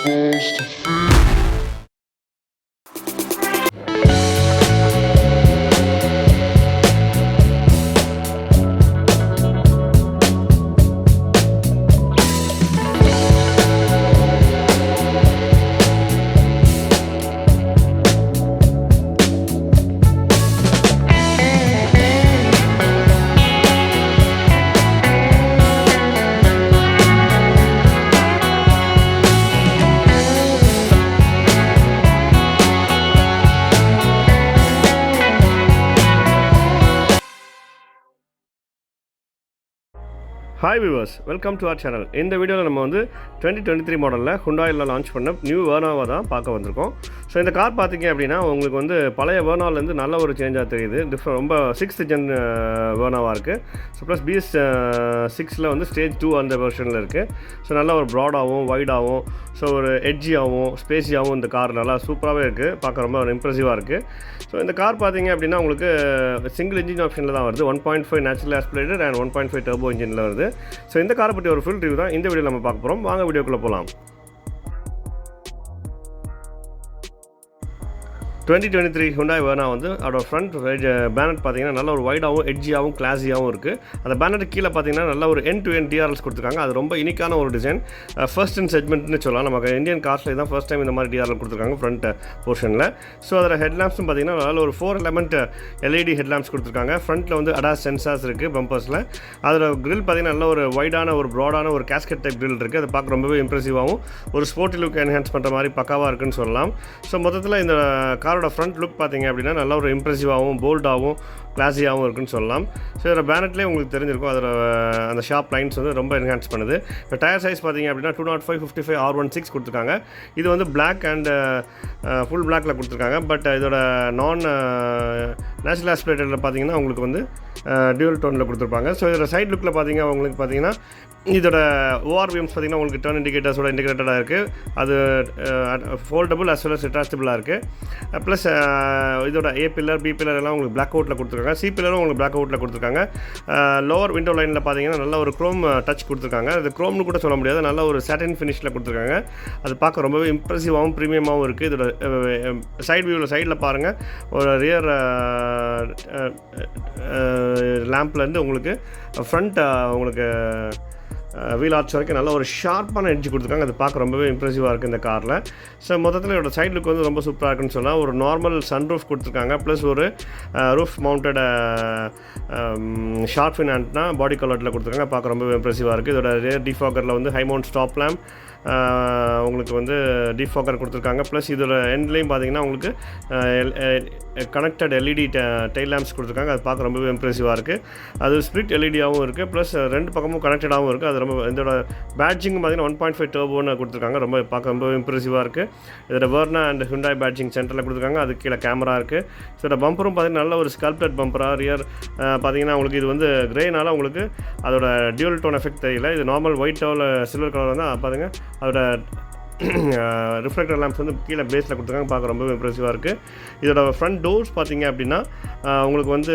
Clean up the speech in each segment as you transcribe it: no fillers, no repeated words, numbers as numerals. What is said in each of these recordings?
supposed to feel. Hi viewers, welcome to our channel. இந்த வீடியோவில் நம்ம வந்து 2023 மாடலில் ஹுண்டாயில் லான்ச் பண்ண நியூ வேர்னாவை தான் பார்க்க வந்திருக்கோம். ஸோ இந்த கார் பார்த்தீங்க அப்படின்னா உங்களுக்கு வந்து பழைய வேர்னாலேருந்து நல்ல ஒரு சேஞ்சாக தெரியுது. ரொம்ப 6th ஜென் வேர்னாவாக இருக்குது. ஸோ ப்ளஸ் பிஎஸ் 6 வந்து ஸ்டேஜ் 2 அந்த வெர்ஷனில் இருக்குது. ஸோ நல்ல ஒரு ப்ராடாகவும் வைடாகவும் ஸோ ஒரு எட்ஜியாகவும் ஸ்பேஸியாகவும் இந்த கார் நல்லா சூப்பராகவே இருக்குது. பார்க்க ரொம்ப இம்ப்ரெசிவாக இருக்குது. ஸோ இந்த கார் பார்த்தீங்க அப்படின்னா உங்களுக்கு சிங்கிள் இன்ஜின் ஆப்ஷனில் தான் வருது. 1.5 நேச்சுரல் ஆஸ்பிரேட்டட் அண்ட் 1.5 டர்போ இன்ஜினில் வருது. ஸோ இந்த காரை பற்றி ஒரு ஃபுல் ரிவ்யூ தான் இந்த வீடியோவில் நம்ம பார்க்க போகிறோம். வாங்க வீடியோக்குள்ளே போகலாம். 2023 ஹுண்டாய் வேர்னா வந்து அதோட ஃப்ரண்ட் பேனட் பார்த்தீங்கன்னா நல்ல ஒரு வைடாகவும் எட்ஜியாகவும் கிளாஸியாகவும் இருக்குது. அந்த பேனட் கீழே பார்த்தீங்கன்னா நல்ல ஒரு எண்ட் டு எண்ட் டிஆர்எல்ஸ் கொடுத்துருக்காங்க. அது ரொம்ப யூனிக்கான ஒரு டிசைன். ஃபர்ஸ்ட் இன் செக்மெண்ட்னு சொல்லலாம். நமக்கு இந்தியன் கார்ஸில் தான் ஃபர்ஸ்ட் டைம் இந்த மாதிரி டிஆர்எல் கொடுத்துருக்காங்க ஃப்ரண்ட் போர்ஷனில். ஸோ அதில் ஹெட்லாம்ப்ஸும் பார்த்தீங்கன்னா நல்ல ஒரு 4 எலமெண்ட் எல்இடி ஹெட்லாம்ப்ஸ் கொடுத்துருக்காங்க. ஃப்ரண்ட்டில் வந்து அடாஸ் சென்சார்ஸ் இருக்குது பம்பர்ஸில். அதில் கிரில் பார்த்தீங்கன்னா நல்ல ஒரு வைடான ஒரு ப்ராடான ஒரு கேஸ்கெட் டைப் கிரில் இருக்குது. அதை பார்க்க ரொம்பவே இம்ப்ரெசிவாகவும் ஒரு ஸ்போர்ட்டி லுக் என்ஹான்ஸ் பண்ணுற மாதிரி பக்காவாக இருக்குன்னு சொல்லலாம். ஸோ மொத்தத்தில் இந்த காரோட ஃப்ரண்ட் லுக் பார்த்தீங்க அப்படின்னா நல்ல ஒரு இம்ப்ரெசிவாகவும் போல்டாகவும் கிளாஸியாகவும் இருக்குன்னு சொல்லலாம். ஸோ இதில் பேனட்லேயே உங்களுக்கு தெரிஞ்சிருக்கும் அதில் அந்த ஷார்ப் லைன்ஸ் வந்து ரொம்ப என்ஹான்ஸ் பண்ணுது. இப்போ டயர் சைஸ் பார்த்தீங்க அப்படின்னா 205/55 R16 கொடுத்துருக்காங்க. இது வந்து பிளாக் அண்ட் ஃபுல் பிளாக்கில் கொடுத்துருக்காங்க. பட் இதோட நான் நேச்சுரல் ஆஸ்பிரேட்டரில் பார்த்தீங்கன்னா உங்களுக்கு வந்து டியூல் டோனில் கொடுத்துருப்பாங்க. ஸோ இதில் சைட் லுக்கில் பார்த்தீங்கன்னா இதோட ஓஆர்விஎம்ஸ் பார்த்தீங்கன்னா உங்களுக்கு டர்ன் இண்டிகேட்டர்ஸோட இண்டிகேட்டடாக இருக்குது. அது ஃபோல்டபுள் அஸ் வெல் அஸ் ரிட்ராக்டபிளாக இருக்குது. ப்ளஸ் இதோட ஏ பில்லர் பி பில்லர் எல்லாம் உங்களுக்கு பிளாக் அவுட்டில் கொடுத்துருக்காங்க. சி பில்லரும் உங்களுக்கு பிளாக் அவுட்டில் கொடுத்துருக்காங்க. லோவர் விண்டோ லைனில் பார்த்தீங்கன்னா நல்ல ஒரு குரோம் டச் கொடுத்துருக்காங்க. அது குரோம்னு கூட சொல்ல முடியாது, நல்ல ஒரு சாட்டின் ஃபினிஷில் கொடுத்துருக்காங்க. அது பார்க்க ரொம்பவே இம்ப்ரெசிவாகவும் ப்ரீமியமாகவும் இருக்குது. இதோட சைட் வியூவில் சைடில் பாருங்கள், ஒரு ரியர் லேம்ப்லேருந்து உங்களுக்கு ஃப்ரண்ட் உங்களுக்கு வீல் ஆர்ச் வரைக்கும் நல்ல ஒரு ஷார்ப்பான எட்ஜ் கொடுத்துருக்காங்க. அது பார்க்க ரொம்பவே இம்ப்ரெசிவாக இருக்குது இந்த காரில். ஸோ மொத்தத்தில் இதோட சைட் லுக் வந்து ரொம்ப சூப்பராக இருக்குன்னு சொல்லலாம். ஒரு நார்மல் சன்ரூஃப் கொடுத்துருக்காங்க. ப்ளஸ் ஒரு ரூஃப் மவுண்டட் ஷார்ப் ஃபின் ஆண்ட்னா பாடி கலரில் கொடுத்துருக்காங்க. பார்க்க ரொம்பவே இம்ப்ரெசிவாக இருக்குது. இதோட ரியர் டிஃபாகரில் வந்து ஹை மவுண்ட் ஸ்டாப் லேம்ப் உங்களுக்கு வந்து டிஃபாகர் கொடுத்துருக்காங்க. ப்ளஸ் இதோட எண்ட்லேயும் பார்த்தீங்கன்னா உங்களுக்கு கனெக்டட் எல்இடி டெயில் லேம்ப்ஸ் கொடுத்துருக்காங்க. அது பார்க்க ரொம்பவே இம்ப்ரெசிவாக இருக்குது. அது ஸ்ப்ளிட் எல்இடியாகவும் இருக்குது. ப்ளஸ் ரெண்டு பக்கமும் கனெக்டடாகவும் இருக்குது. அது ரொம்ப இதோட பேட்ஜிங் பார்த்தீங்கன்னா 1.5 டர்போன்னு கொடுத்துருக்காங்க. ரொம்ப பார்க்க ரொம்ப இம்ப்ரெசிவாக இருக்குது. இதோட வேர்னா அண்ட் ஹுண்டாய் பேட்ஜிங் சென்டரில் கொடுத்துருக்காங்க. அது கீழே கேமரா இருக்குது. ஸோ இதோட பம்பரும் பார்த்தீங்கன்னா நல்ல ஒரு ஸ்கல்ப்டட் பம்பராக ரியர் பார்த்தீங்கன்னா உங்களுக்கு இது வந்து கிரேனால உங்களுக்கு அதோட டியூல் டோன் எஃபெக்ட் தெரியல. இது நார்மல் ஒயிட் டோவில் சில்வர் கலர் வந்து பாருங்கள். அதோட ரிஃப்ளெக்டர் லேம்ப்ஸ் வந்து கீழே பேஸில் கொடுத்துருக்காங்க. பார்க்க ரொம்ப இம்ப்ரெசிவாக இருக்குது. இதோட ஃப்ரண்ட் டோர்ஸ் பார்த்தீங்க அப்படின்னா உங்களுக்கு வந்து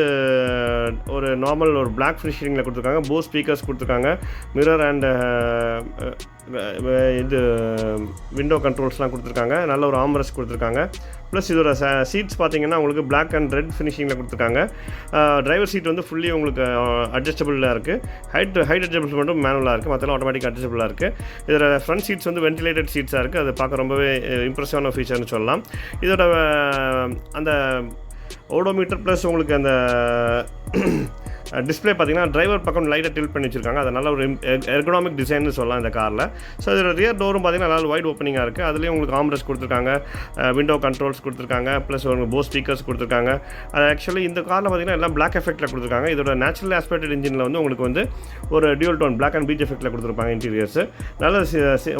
ஒரு நார்மல் ஒரு பிளாக் ஃபினிஷிங்கில் கொடுத்துருக்காங்க. போஸ் ஸ்பீக்கர்ஸ் கொடுத்துருக்காங்க. மிரர் அண்ட் இது விண்டோ கண்ட்ரோல்ஸ்லாம் கொடுத்துருக்காங்க. நல்ல ஒரு ஆம்ரெஸ்ட் கொடுத்துருக்காங்க. ப்ளஸ் இதோட சீட்ஸ் பார்த்தீங்கன்னா உங்களுக்கு பிளாக் அண்ட் ரெட் ஃபினிஷிங்கில் கொடுத்துருக்காங்க. டிரைவர் சீட் வந்து ஃபுல்லி உங்களுக்கு அட்ஜஸ்டபிளாக இருக்குது. ஹைட் அட்ஜஸ்டபிள் மட்டும் மேனுவலாக இருக்குது. மற்றெல்லாம் ஆட்டோமேட்டிக் அட்ஜஸ்டபிளாக இருக்குது. இதோட ஃப்ரண்ட் சீட்ஸ் வந்து வென்டிலேட்டட் சீட்ஸாக இருக்குது. அது பார்க்க ரொம்பவே இம்ப்ரெசிவான ஃபீச்சர்னு சொல்லலாம். இதோட அந்த ஓடோமீட்டர் ப்ளஸ் உங்களுக்கு அந்த டிஸ்பிளே பார்த்தீங்கன்னா டிரைவர் பக்கம் லைட்டாக டில்ட் பண்ணி வச்சுருக்காங்க. அது நல்ல ஒரு எர்கனாமிக் டிசைன்னு சொல்லலாம் இந்த காரில். ஸோ இதோட ரியர் டோரும் பார்த்தீங்கன்னா நல்லா வைட் ஓப்பனிங்காக இருக்குது. அதுலேயும் உங்களுக்கு ஆம்ரெஸ்ட் கொடுத்துருக்காங்க. விண்டோ கண்ட்ரோல்ஸ் கொடுத்துருக்காங்க. ப்ளஸ் உங்களுக்கு போஸ் ஸ்பீக்கர்ஸ் கொடுத்துருக்காங்க. அது ஆக்சுவலி இந்த காரில் பார்த்தீங்கன்னா எல்லாம் பிளாக் எஃபெக்ட்டில் கொடுத்துருக்காங்க. இதோட நேச்சுரல் ஆஸ்பெக்டட் இன்ஜினில் வந்து உங்களுக்கு வந்து ஒரு dual tone black and peach எஃபெக்ட்டில் கொடுத்துருப்பாங்க இன்டீரியர்ஸ். நல்ல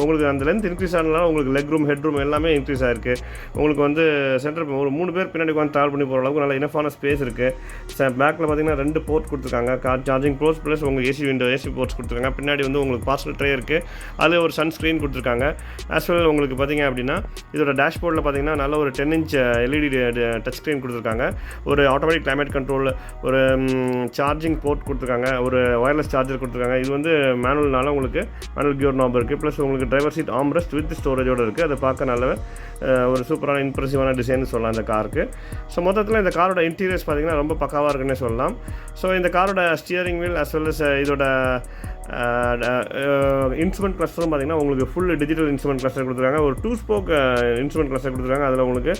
உங்களுக்கு அந்த லென்த் இன்க்ரீஸ் ஆனதுனால உங்களுக்கு லெக் ரூம் ஹெட் ரூம் எல்லாமே இன்க்ரீஸ் ஆகிருக்கு. உங்களுக்கு வந்து சென்டர் ஒரு 3 பேர் பின்னாடி உட்காந்து ட்ராவல் பண்ணி போகிற அளவுக்கு நல்ல இனஃபான ஸ்பேஸ் இருக்குது. பேக்கில் பார்த்தீங்கன்னா 2 போர்ட் கொடுத்துருக்காங்க. கார் சார்ஜிங் போர்ட்ஸ் ப்ளஸ் உங்களுக்கு ஏசி விண்டோ ஏசி போர்ட்ஸ் கொடுத்துருக்காங்க. பின்னாடி வந்து உங்களுக்கு பார்சல் ட்ரே இருக்குது. அதில் ஒரு சன் ஸ்க்ரீன் கொடுத்துருக்காங்க. ஆஸ் வெல் உங்களுக்கு பார்த்தீங்க அப்படின்னா இதோட டேஷ்போர்டில் பார்த்தீங்கன்னா நல்ல ஒரு 10 இன்ச் எல்இடி டச் ஸ்க்ரீன் கொடுத்துருக்காங்க. ஒரு ஆட்டோமேட்டிக் கிளைமேட் கண்ட்ரோல், ஒரு சார்ஜிங் போர்ட் கொடுத்துருக்காங்க, ஒரு ஒயர்லெஸ் சார்ஜர் கொடுத்துருக்காங்க. இது வந்து மேனுவல்னால உங்களுக்கு மேனுவல் கியர் நாப் இருக்குது. ப்ளஸ் உங்களுக்கு டிரைவர் சீட் ஆம்ரெஸ்ட் வித் ஸ்டோரேஜோடு இருக்குது. அதை பார்க்க நல்ல ஒரு சூப்பரான இம்ப்ரெசிவான டிசைன் சொல்லலாம் இந்த காருக்கு. ஸோ மொத்தத்தில் இந்த காரோட இன்டீரியர்ஸ் பார்த்திங்கன்னா ரொம்ப பக்காவாக இருக்குன்னே சொல்லலாம். ஸோ இந்த காரோட steering wheel as well as இதோட இன்ஸ்ட்ருமெண்ட் கிளஸ்டரும் பார்த்திங்கன்னா உங்களுக்கு ஃபுல் டிஜிட்டல் இன்ஸ்ட்ருமெண்ட் கிளஸ்டர் கொடுத்துருக்காங்க. ஒரு 2 ஸ்போக் இன்ஸ்ட்ருமெண்ட் கிளஸ்டர் கொடுத்துருக்காங்க. அதில் உங்களுக்கு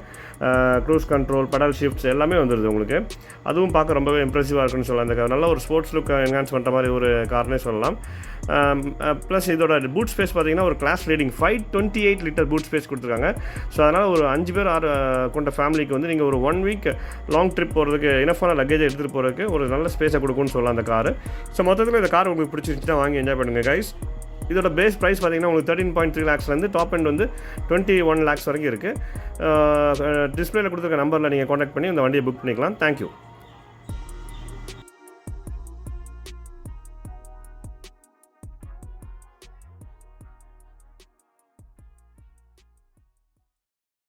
க்ரூஸ் கண்ட்ரோல், பெடல் ஷிஃப்ட்ஸ் எல்லாமே வந்துடுது உங்களுக்கு. அதுவும் பார்க்க ரொம்பவே இம்ப்ரெசிவாக இருக்குன்னு சொல்லலாம். இந்த நல்ல ஒரு ஸ்போர்ட்ஸ் லுக் என்ஹான்ஸ் பண்ணுற மாதிரி ஒரு கார்னே சொல்லலாம். ப்ளஸ் இதோட பூட் ஸ்பேஸ் பார்த்திங்கன்னா ஒரு class leading 528 litre boot space கொடுத்துருக்காங்க. ஸோ அதனால் ஒரு 5 பேர் 6 கொண்ட ஃபேமிலிக்கு வந்து நீங்கள் ஒரு 1 வீக் லாங் ட்ரிப் போகிறதுக்கு இனஃபான லக்கேஜை எடுத்துகிட்டு போகிறதுக்கு ஒரு நல்ல ஸ்பேஸை கொடுக்குன்னு சொல்லலாம் அந்த காரு. ஸோ மொத்தத்தில் இந்த கார் உங்களுக்கு பிடிச்சிருந்துச்சுன்னா வாங்கி என்ஜாய் பண்ணுங்கள் கைஸ். இதோட பேஸ் ப்ரைஸ் பார்த்திங்கன்னா உங்களுக்கு 13.3 lakhsலேருந்து டாப் எண்ட் வந்து 21 lakhs வரைக்கும் இருக்குது. டிஸ்பிளேல கொடுத்துருக்க நம்பரில் நீங்கள் காண்டாக்ட் பண்ணி இந்த வண்டியை புக் பண்ணிக்கலாம். தேங்க்யூ.